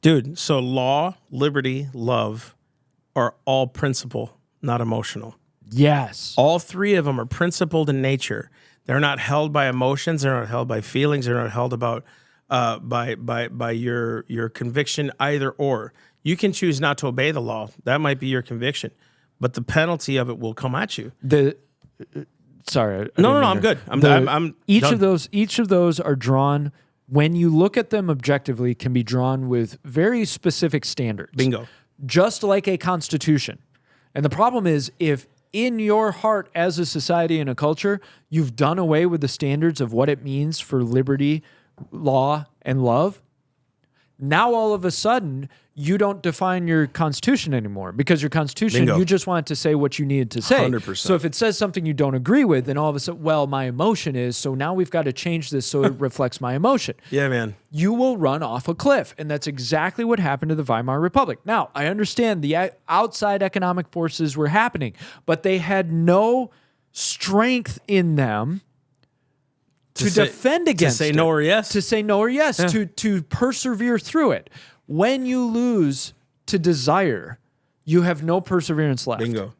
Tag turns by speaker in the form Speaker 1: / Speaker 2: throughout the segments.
Speaker 1: Dude, so law, liberty, love are all principle, not emotional.
Speaker 2: Yes.
Speaker 1: All three of them are principled in nature. They're not held by emotions. They're not held by feelings. They're not held about by your conviction either or. You can choose not to obey the law. That might be your conviction, but the penalty of it will come at you.
Speaker 2: Sorry.
Speaker 1: No, I'm good. I'm
Speaker 2: each
Speaker 1: done.
Speaker 2: Each of those are drawn, when you look at them objectively, can be drawn with very specific standards.
Speaker 1: Bingo.
Speaker 2: Just like a constitution. And the problem is, if in your heart as a society and a culture, you've done away with the standards of what it means for liberty, law, and love, now all of a sudden you don't define your constitution anymore, because your constitution,
Speaker 1: Bingo.
Speaker 2: you just want it to say what you needed to say.
Speaker 1: 100%.
Speaker 2: So if it says something you don't agree with, then all of a sudden, well, my emotion is, so now we've got to change this so it reflects my emotion.
Speaker 1: Yeah, man.
Speaker 2: You will run off a cliff. And that's exactly what happened to the Weimar Republic. Now, I understand the outside economic forces were happening, but they had no strength in them to defend against
Speaker 1: it. To say no or yes.
Speaker 2: To say no or yes,
Speaker 1: Yeah.
Speaker 2: to persevere through it. When you lose to desire, you have no perseverance left.
Speaker 1: Bingo.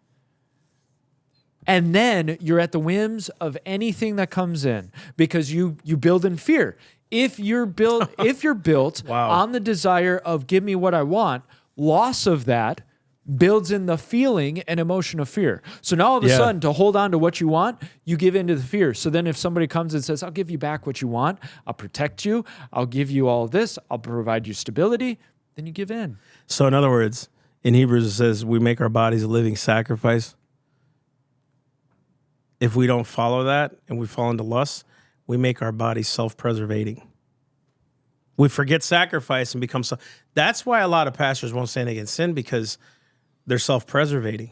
Speaker 2: And then you're at the whims of anything that comes in, because you build in fear. If you're built
Speaker 1: Wow.
Speaker 2: on the desire of give me what I want, loss of that builds in the feeling and emotion of fear. So now all of a sudden, to hold on to what you want, you give in to the fear. So then if somebody comes and says, I'll give you back what you want, I'll protect you, I'll give you all of this, I'll provide you stability, then you give in.
Speaker 1: So in other words, in Hebrews it says we make our bodies a living sacrifice. If we don't follow that and we fall into lust, we make our bodies self-preservating. We forget sacrifice and become That's why a lot of pastors won't stand against sin, because they're self-preservating.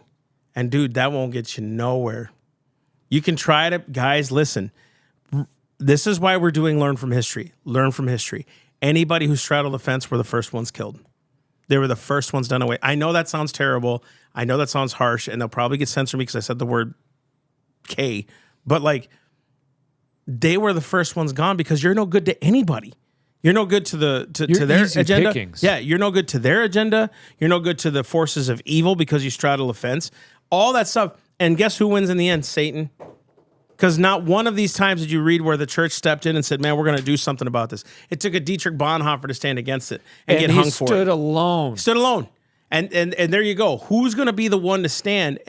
Speaker 1: And dude, that won't get you nowhere. You can try to, guys, listen. This is why we're doing Learn from History. Learn from history. Anybody who straddled the fence were the first ones killed. They were the first ones done away. I know that sounds terrible. I know that sounds harsh, and they'll probably get censored me because I said the word K. But like, they were the first ones gone, because you're no good to anybody. You're no good to their agenda.
Speaker 2: Pickings.
Speaker 1: Yeah, you're no good to their agenda. You're no good to the forces of evil because you straddle a fence. All that stuff. And guess who wins in the end? Satan. Because not one of these times did you read where the church stepped in and said, man, we're going to do something about this. It took a Dietrich Bonhoeffer to stand against it and get hung for it.
Speaker 2: He stood alone.
Speaker 1: Stood alone. And there you go. Who's going to be the one to stand